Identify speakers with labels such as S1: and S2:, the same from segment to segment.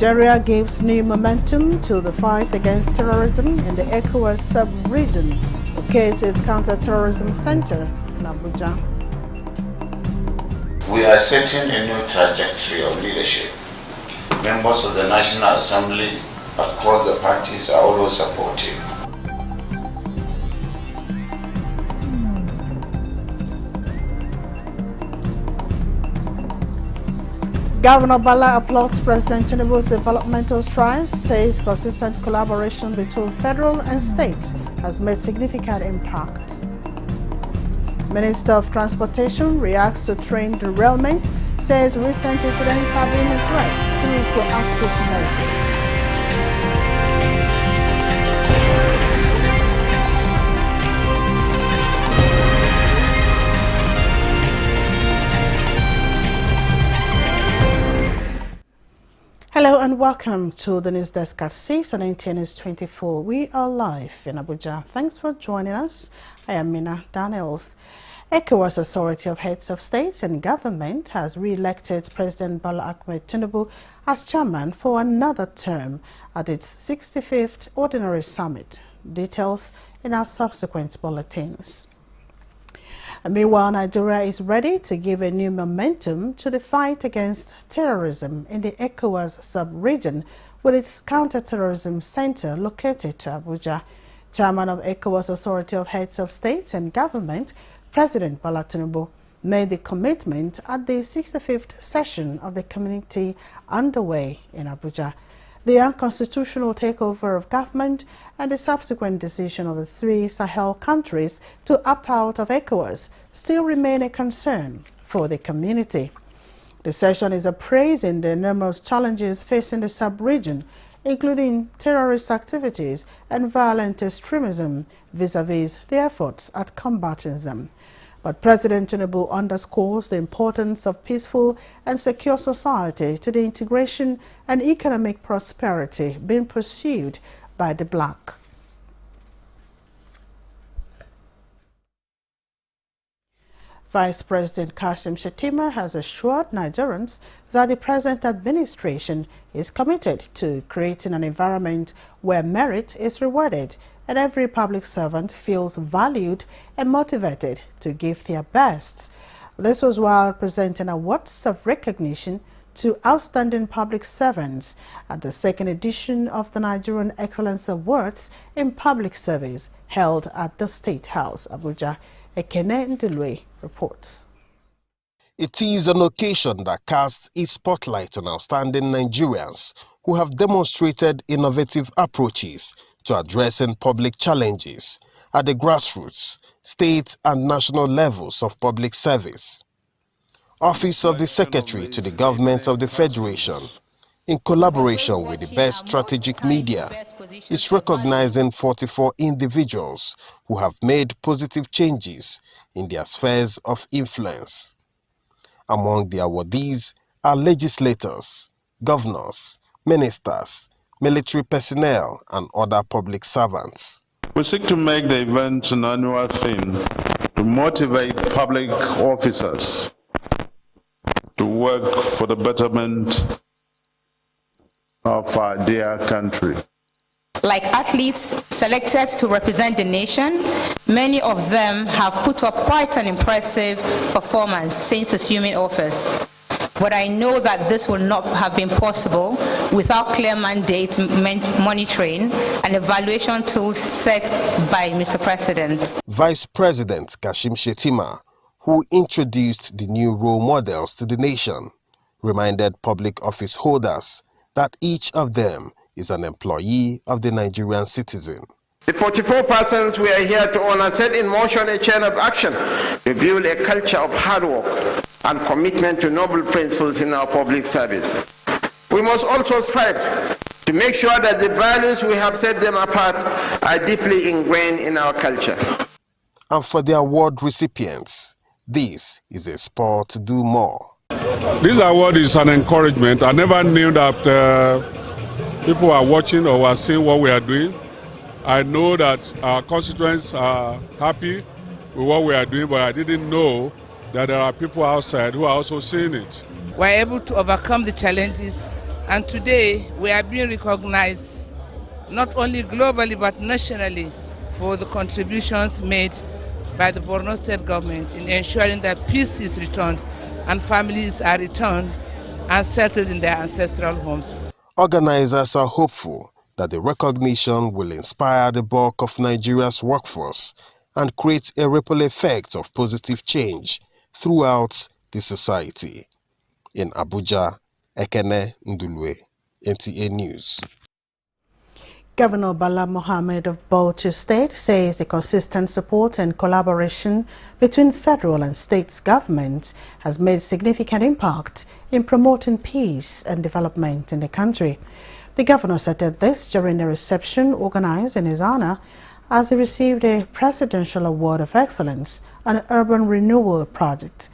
S1: Nigeria gives new momentum to the fight against terrorism in the ECOWAS sub-region. Locates its counter-terrorism center in Abuja.
S2: We are setting a new trajectory of leadership. Members of the National Assembly across the parties are always supportive.
S1: Governor Bala applauds President Tinubu's developmental strides, says consistent collaboration between federal and states has made significant impact. Minister of Transportation reacts to train derailment, says recent incidents have been addressed through proactive measures. Hello and welcome to the news desk at 6 on NTA NEWS24. We are live in Abuja. Thanks for joining us. I am Mina Daniels. ECOWAS Authority of Heads of States and Government has re-elected President Bola Ahmed Tinubu as chairman for another term at its 65th Ordinary Summit. Details in our subsequent bulletins. Meanwhile, Nigeria is ready to give a new momentum to the fight against terrorism in the ECOWAS sub-region with its counter-terrorism center located to Abuja. Chairman of ECOWAS Authority of Heads of States and Government, President Bola Tinubu, made the commitment at the 65th session of the committee underway in Abuja. The unconstitutional takeover of government and the subsequent decision of the three Sahel countries to opt out of ECOWAS still remain a concern for the community. The session is appraising the numerous challenges facing the sub-region, including terrorist activities and violent extremism vis-à-vis the efforts at combating them. But President Tinubu underscores the importance of peaceful and secure society to the integration and economic prosperity being pursued by the Black. Vice President Kashim Shettima has assured Nigerians that the present administration is committed to creating an environment where merit is rewarded and every public servant feels valued and motivated to give their best. This was while presenting awards of recognition to outstanding public servants at the second edition of the Nigerian Excellence Awards in Public Service held at the State House, Abuja. Ekene Ndilwe reports.
S3: It is an occasion that casts a spotlight on outstanding Nigerians who have demonstrated innovative approaches to addressing public challenges at the grassroots, state and national levels of public service. Office of the Secretary to the Government of the Federation, in collaboration with the best strategic media, is recognizing 44 individuals who have made positive changes in their spheres of influence. Among the awardees are legislators, governors, ministers, military personnel, and other public servants.
S4: We seek to make the event an annual theme to motivate public officers to work for the betterment of our dear country.
S5: Like athletes selected to represent the nation, many of them have put up quite an impressive performance since assuming office. But I know that this would not have been possible without clear mandate monitoring and evaluation tools set by Mr. President.
S3: Vice President Kashim Shettima, who introduced the new role models to the nation, reminded public office holders that each of them is an employee of the Nigerian citizen.
S6: The 44 persons we are here to honor set in motion a chain of action to build a culture of hard work and commitment to noble principles in our public service. We must also strive to make sure that the values we have set them apart are deeply ingrained in our culture.
S3: And for the award recipients, this is a spur to do more.
S7: This award is an encouragement. I never knew that people are watching or are seeing what we are doing. I know that our constituents are happy with what we are doing, but I didn't know that there are people outside who are also seeing it.
S8: We're able to overcome the challenges And today we are being recognized not only globally but nationally for the contributions made by the Borno State government in ensuring that peace is returned and families are returned and settled in their ancestral homes.
S3: Organizers are hopeful that the recognition will inspire the bulk of Nigeria's workforce and create a ripple effect of positive change throughout the society. In Abuja, Ekene Ndulwe, NTA News.
S1: Governor Bala Mohammed of Bauchi State says the consistent support and collaboration between federal and state governments has made significant impact in promoting peace and development in the country. The governor said this during a reception organized in his honor as he received a Presidential Award of Excellence on Urban Renewal Project.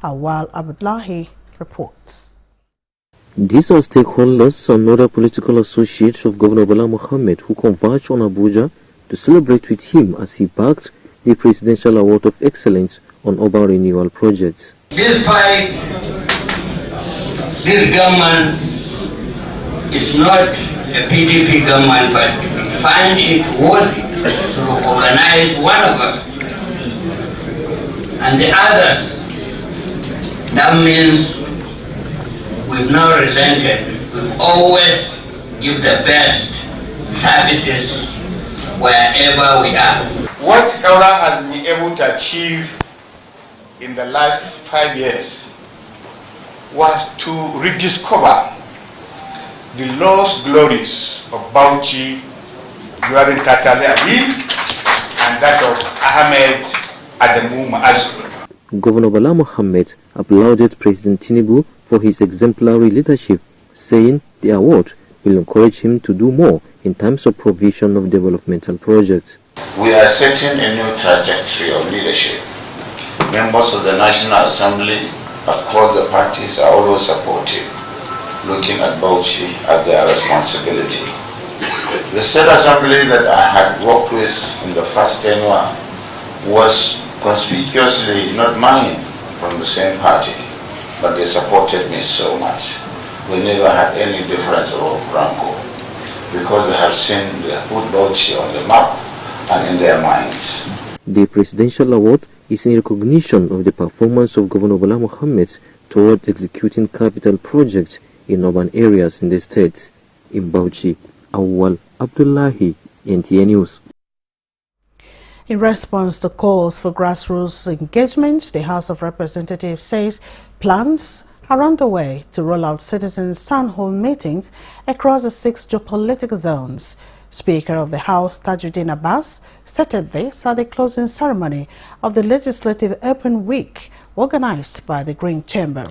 S1: Awal Abdullahi reports.
S9: These are stakeholders and other political associates of Governor Bala Mohammed who converged on Abuja to celebrate with him as he backed the Presidential Award of Excellence on Urban Renewal Projects.
S10: Despite this government is not a PDP government, but we find it worthy to organize one of us and the others. That means we've not relented. We've always give the best services wherever we are.
S2: What Kaura has been able to achieve in the last 5 years was to rediscover the lost glories of Bauchi during Tatale Ali and that of Ahmed Adamu Ma'azu.
S9: Governor Bala Mohammed applauded President Tinubu for his exemplary leadership, saying the award will encourage him to do more in terms of provision of developmental projects.
S2: We are setting a new trajectory of leadership. Members of the National Assembly across the parties are always supportive, looking at Bauchi as their responsibility. The State Assembly that I had worked with in the first tenure was conspicuously not mine from the same party, but they supported me so much. We never had any difference of rancor because they have seen they put Bauchi on the map and in their minds.
S9: The Presidential Award is in recognition of the performance of Governor Bala Mohammed toward executing capital projects in urban areas in the state. In Bauchi, Awal Abdullahi, NTA News.
S1: In response to calls for grassroots engagement, the House of Representatives says plans are underway to roll out citizens' town hall meetings across the 6 geopolitical zones. Speaker of the House, Tajuddin Abbas, stated this at the closing ceremony of the Legislative Open Week organized by the Green Chamber.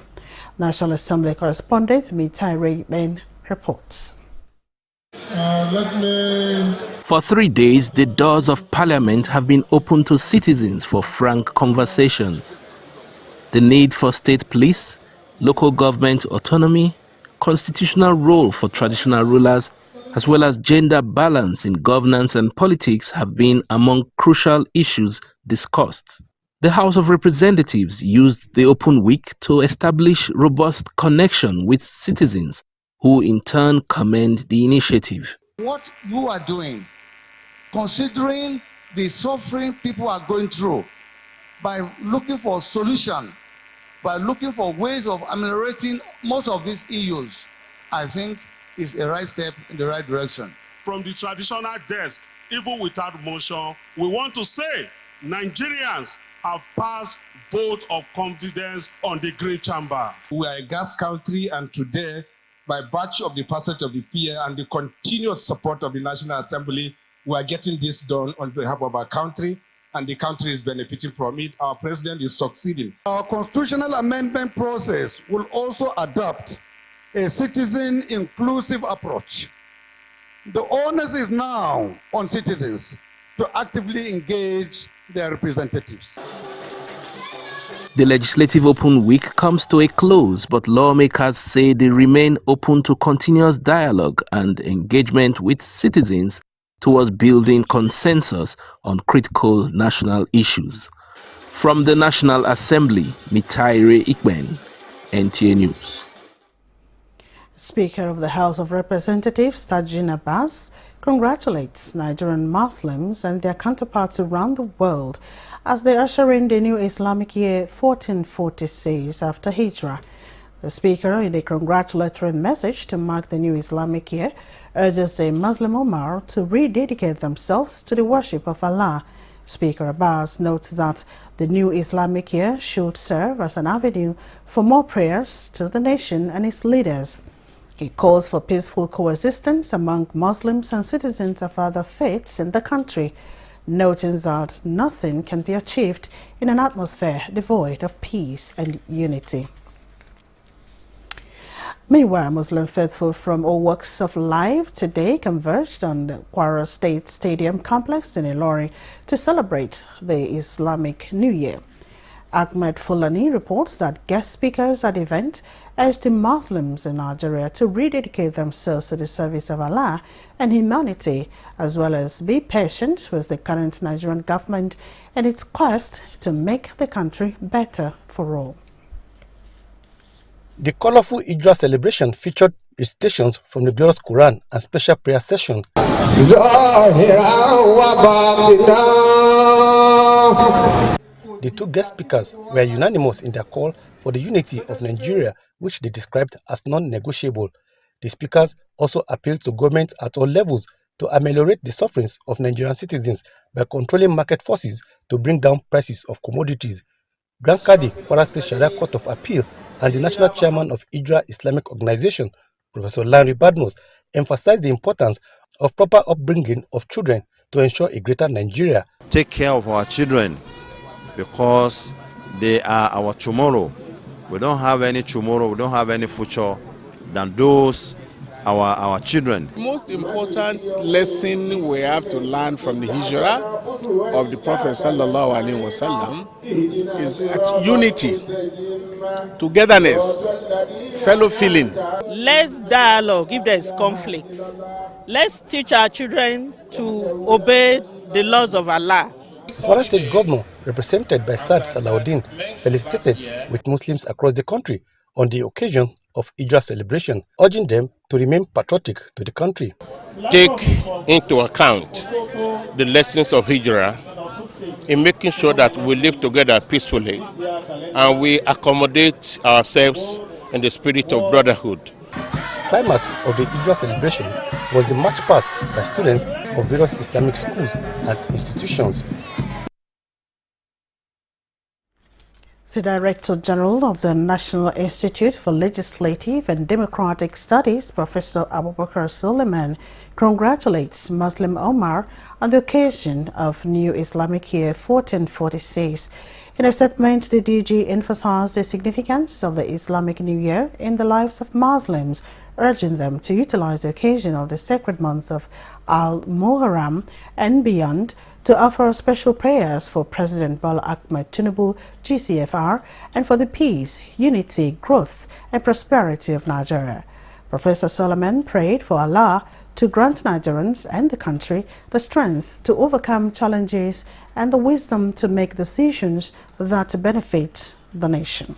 S1: National Assembly correspondent Mitai then reports.
S11: For 3 days, the doors of Parliament have been open to citizens for frank conversations. The need for state police, local government autonomy, constitutional role for traditional rulers, as well as gender balance in governance and politics have been among crucial issues discussed. The House of Representatives used the open week to establish robust connection with citizens, who in turn commend the initiative.
S12: What you are doing, considering the suffering people are going through, by looking for solution, by looking for ways of ameliorating most of these issues, I think is a right step in the right direction.
S13: From the traditional desk, even without motion, we want to say Nigerians have passed vote of confidence on the Green Chamber.
S14: We are a gas country, and today, by virtue of the passage of the PA and the continuous support of the National Assembly, we are getting this done on behalf of our country, and the country is benefiting from it. Our president is succeeding.
S12: Our constitutional amendment process will also adopt a citizen-inclusive approach. The onus is now on citizens to actively engage their representatives.
S11: The Legislative Open Week comes to a close, but lawmakers say they remain open to continuous dialogue and engagement with citizens towards building consensus on critical national issues. From the National Assembly, Mitaire Ikben, NTA News.
S1: Speaker of the House of Representatives, Tajin Abbas, congratulates Nigerian Muslims and their counterparts around the world as they usher in the new Islamic year 1446 after Hijrah. The Speaker, in a congratulatory message to mark the new Islamic year, urges the Muslim Ummah to rededicate themselves to the worship of Allah. Speaker Abbas notes that the new Islamic year should serve as an avenue for more prayers to the nation and its leaders. He calls for peaceful coexistence among Muslims and citizens of other faiths in the country, noting that nothing can be achieved in an atmosphere devoid of peace and unity. Meanwhile, Muslim faithful from all walks of life today converged on the Kwara State Stadium complex in Ilorin to celebrate the Islamic New Year. Ahmed Fulani reports that guest speakers at the event urged the Muslims in Nigeria to rededicate themselves to the service of Allah and humanity, as well as be patient with the current Nigerian government and its quest to make the country better for all.
S15: The colorful Hijrah celebration featured recitations from the glorious Quran and special prayer session. The two guest speakers were unanimous in their call for the unity of Nigeria, which they described as non-negotiable. The speakers also appealed to governments at all levels to ameliorate the sufferings of Nigerian citizens by controlling market forces to bring down prices of commodities. Grand Kadi, Kwara State Sharia Court of Appeal, and the national chairman of Hijrah Islamic Organization, Professor Larry Badmus, emphasized the importance of proper upbringing of children to ensure a greater Nigeria.
S16: Take care of our children because they are our tomorrow. We don't have any tomorrow, we don't have any future than those our children.
S17: The most important lesson we have to learn from the Hijrah of the Prophet sallallahu alaihi wasallam is that unity, togetherness, fellow feeling.
S18: Let's dialogue if there is conflict. Let's teach our children to obey the laws of Allah.
S15: Kwara State Governor, represented by Saad Salahuddin, felicitated with Muslims across the country on the occasion of Hijrah celebration, urging them to remain patriotic to the country.
S19: Take into account the lessons of Hijrah in making sure that we live together peacefully and we accommodate ourselves in the spirit of brotherhood.
S15: Climax of the Hijrah celebration was the march past by students of various Islamic schools and institutions.
S1: The Director General of the National Institute for Legislative and Democratic Studies, Professor Abubakar Suleiman, congratulates Muslim Ummah on the occasion of New Islamic Year 1446. In a statement, the DG emphasized the significance of the Islamic New Year in the lives of Muslims, urging them to utilize the occasion of the sacred month of Al-Muharram and beyond to offer special prayers for President Bola Ahmed Tinubu, GCFR, and for the peace, unity, growth, and prosperity of Nigeria. Professor Solomon prayed for Allah to grant Nigerians and the country the strength to overcome challenges and the wisdom to make decisions that benefit the nation.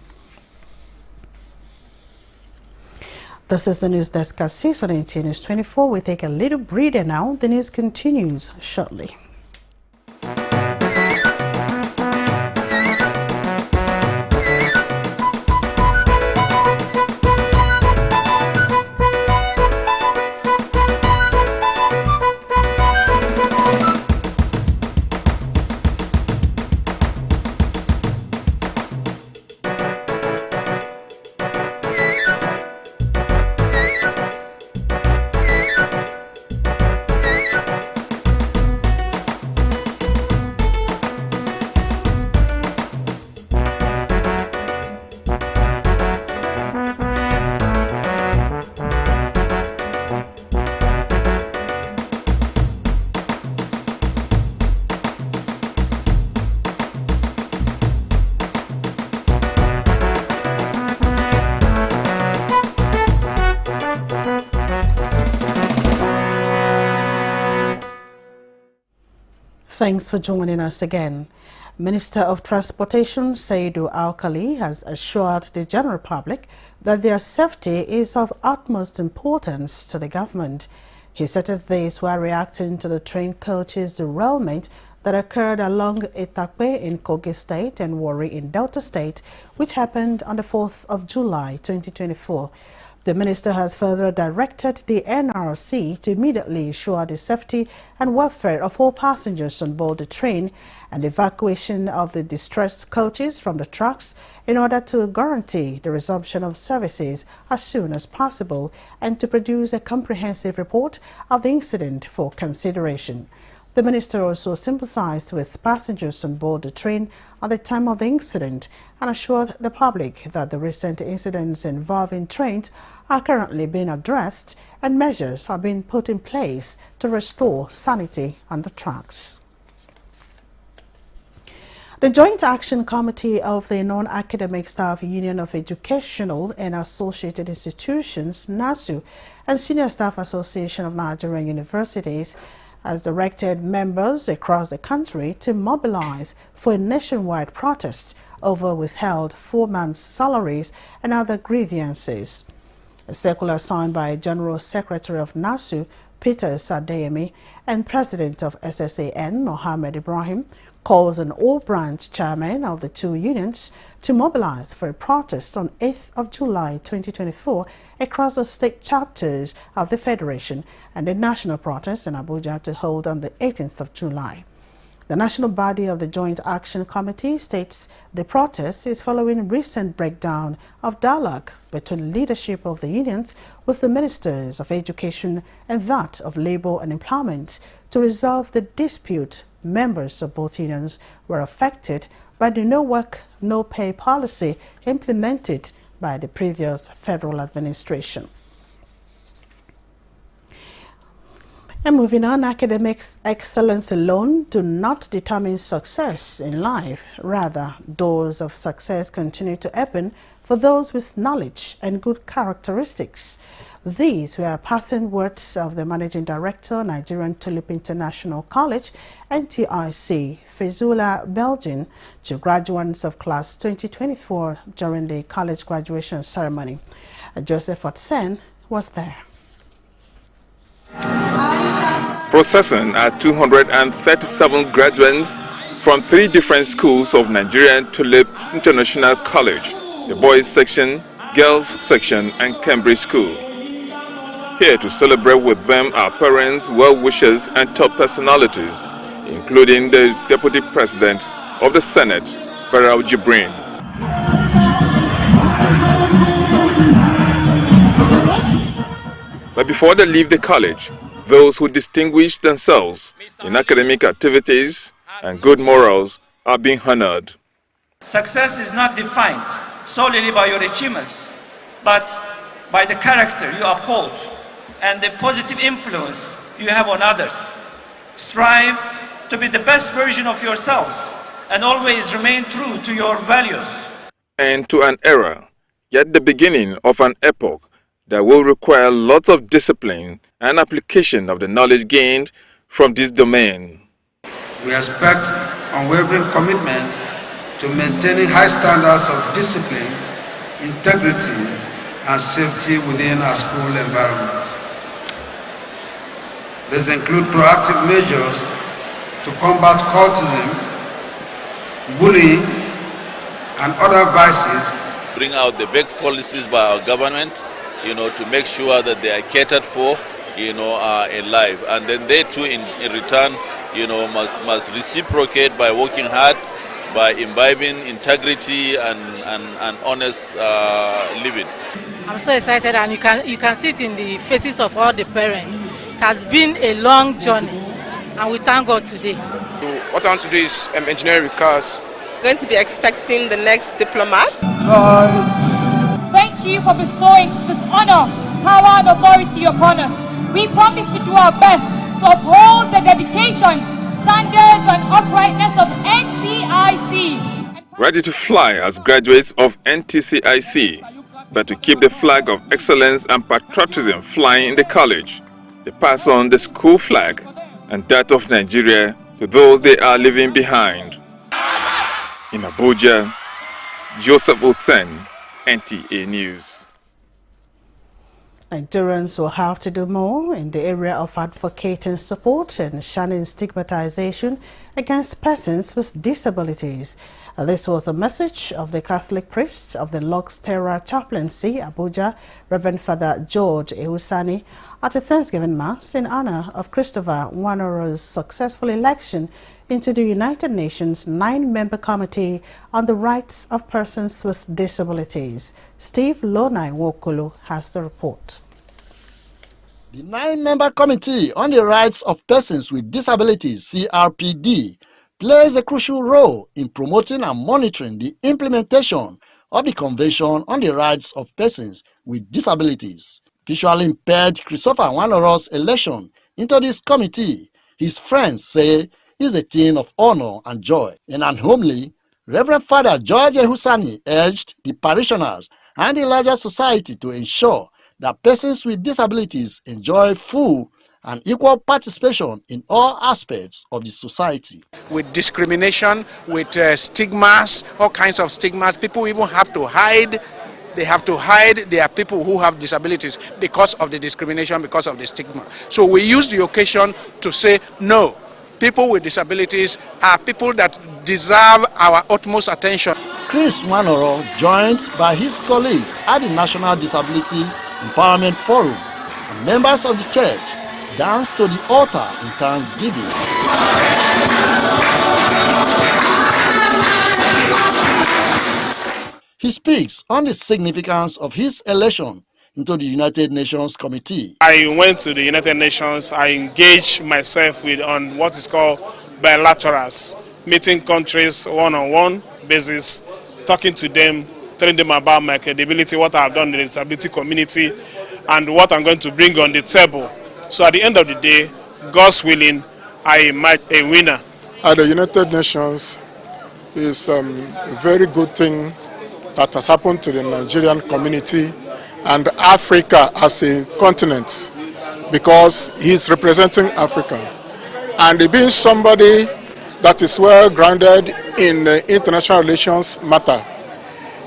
S1: This is the news desk at 6 on NTA NEWS24. We take a little breather now. The news continues shortly. Thanks for joining us again. Minister of Transportation Saidu Alkali has assured the general public that their safety is of utmost importance to the government. He said this while reacting to the train coach's derailment that occurred along Itakpe in Kogi State and Warri in Delta State, which happened on the 4th of July 2024. The minister has further directed the NRC to immediately ensure the safety and welfare of all passengers on board the train and evacuation of the distressed coaches from the tracks in order to guarantee the resumption of services as soon as possible and to produce a comprehensive report of the incident for consideration. The minister also sympathized with passengers on board the train at the time of the incident and assured the public that the recent incidents involving trains are currently being addressed and measures are being put in place to restore sanity on the tracks. The Joint Action Committee of the Non-Academic Staff Union of Educational and Associated Institutions, NASU, and Senior Staff Association of Nigerian Universities has directed members across the country to mobilize for a nationwide protest over withheld 4 months' salaries and other grievances. A circular signed by General Secretary of NASU, Peter Sadeyemi, and President of SSAN, Mohammed Ibrahim, calls on all branch chairmen of the two unions to mobilize for a protest on 8th of July 2024 across the state chapters of the Federation and a national protest in Abuja to hold on the 18th of July. The national body of the Joint Action Committee states the protest is following recent breakdown of dialogue between leadership of the unions with the ministers of education and that of labor and employment to resolve the dispute. Members of both unions were affected by the no work, no pay policy implemented by the previous federal administration. And moving on, academic excellence alone do not determine success in life. Rather, doors of success continue to open for those with knowledge and good characteristics. These were passing words of the Managing Director, Nigerian Tulip International College, NTIC, Fezula, Belgium, to graduates of Class 2024 during the college graduation ceremony. Joseph Otsen was there.
S20: Processing at 237 graduates from 3 different schools of Nigerian Tulip International College, the boys section, girls section, and Cambridge School. Here to celebrate with them are parents, well-wishers, and top personalities, including the Deputy President of the Senate, Barau Jibrin. But before they leave the college, those who distinguish themselves in academic activities and good morals are being honored.
S21: Success is not defined solely by your achievements, but by the character you uphold and the positive influence you have on others. Strive to be the best version of yourselves and always remain true to your values.
S20: And to an era, yet the beginning of an epoch that will require lots of discipline and application of the knowledge gained from this domain.
S22: We expect unwavering commitment to maintaining high standards of discipline, integrity, and safety within our school environment. These include proactive measures to combat cultism, bullying, and other vices.
S23: Bring out the big policies by our government, to make sure that they are catered for, in life. And then they too, in return, must reciprocate by working hard, by imbibing integrity and honest living.
S24: I'm so excited, and you can see it in the faces of all the parents. It has been a long journey, and we thank God today.
S25: What I want to do is engineering cars.
S26: Going to be expecting the next diplomat.
S27: Thank you for bestowing this honor, power, and authority upon us. We promise to do our best to uphold the dedication, standards, and uprightness of NTIC.
S20: Ready to fly as graduates of NTCIC, but to keep the flag of excellence and patriotism flying in the college. They pass on the school flag and that of Nigeria to those they are leaving behind. In Abuja, Joseph Otsen, NTA News.
S1: Nigerians will have to do more in the area of advocating support and shunning stigmatization against persons with disabilities. This was a message of the Catholic priest of the Lux Terra Chaplaincy, Abuja, Reverend Father George Ehusani, at a Thanksgiving Mass in honor of Christopher Wanoro's successful election into the United Nations 9-member Committee on the Rights of Persons with Disabilities. Steve Lonai Wokolo has the report.
S3: The 9-member Committee on the Rights of Persons with Disabilities, CRPD, plays a crucial role in promoting and monitoring the implementation of the Convention on the Rights of Persons with Disabilities. Visually impaired Christopher Wanoro's election into this committee, his friends say, is a thing of honor and joy. In an homily, Reverend Father George Ehusani urged the parishioners and the larger society to ensure that persons with disabilities enjoy full and equal participation in all aspects of the society.
S17: With discrimination, with stigmas, all kinds of stigmas, people even have to hide. They have to hide their people who have disabilities because of the discrimination, because of the stigma. So we use the occasion to say, no, people with disabilities are people that deserve our utmost attention.
S3: Chris Wanoro, joined by his colleagues at the National Disability Empowerment Forum and members of the church, danced to the altar in thanksgiving. He speaks on the significance of his election into the United Nations Committee.
S17: I went to the United Nations. I engaged myself on what is called bilaterals, meeting countries one-on-one basis, talking to them, telling them about my credibility, what I've done in the disability community, and what I'm going to bring on the table. So at the end of the day, God's willing, I emerge a winner.
S4: At the United Nations is a very good thing that has happened to the Nigerian community and Africa as a continent, because he's representing Africa. And being somebody that is well grounded in international relations matter,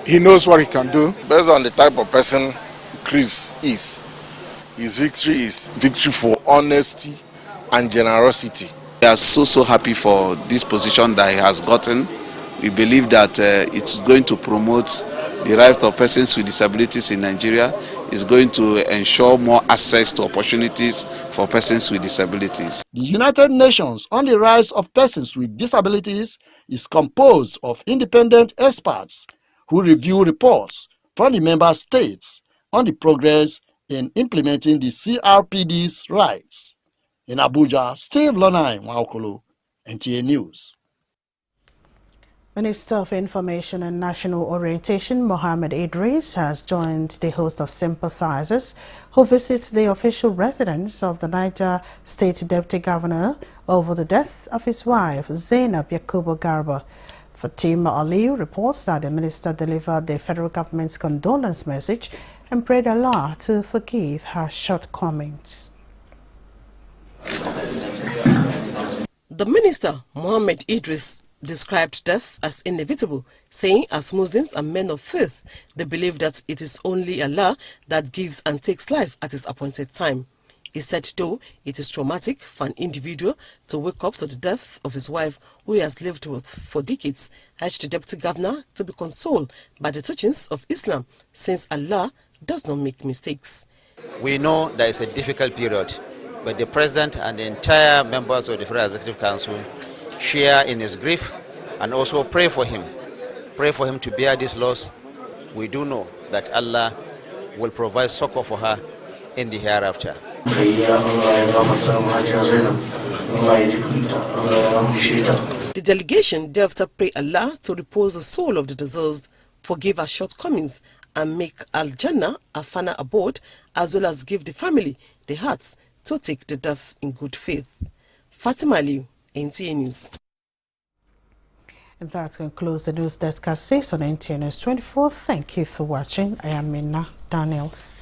S4: he knows what he can do.
S5: Based on the type of person Chris is, his victory is victory for honesty and generosity.
S6: We are so happy for this position that he has gotten. We believe that it's going to promote the rights of persons with disabilities in Nigeria. It's going to ensure more access to opportunities for persons with disabilities.
S3: The United Nations on the Rights of Persons with Disabilities is composed of independent experts who review reports from the member states on the progress in implementing the CRPD's rights. In Abuja, Steve Lonai Waokolo, NTA News.
S1: Minister of Information and National Orientation, Mohammed Idris, has joined the host of sympathizers who visit the official residence of the Niger State Deputy Governor over the death of his wife, Zainab Yakubu Garba. Fatima Aliyu reports that the minister delivered the federal government's condolence message and prayed Allah to forgive her shortcomings.
S7: The minister, Mohammed Idris, described death as inevitable, saying as Muslims and men of faith, they believe that it is only Allah that gives and takes life at his appointed time. He said though it is traumatic for an individual to wake up to the death of his wife who he has lived with for decades, urged the deputy governor to be consoled by the teachings of Islam, since Allah does not make mistakes.
S8: We know that it's a difficult period, but the president and the entire members of the Federal Executive Council share in his grief and also pray for him to bear this loss. We do know that Allah will provide succor for her in the hereafter.
S7: The delegation thereafter pray Allah to repose the soul of the deceased, forgive her shortcomings, and make Al-Jannah a final abode, as well as give the family the hearts to take the death in good faith. Fatima Aliyu, NTA News.
S1: And that concludes the news desk at 6 on NTA News24. Thank you for watching. I am Mina Daniels.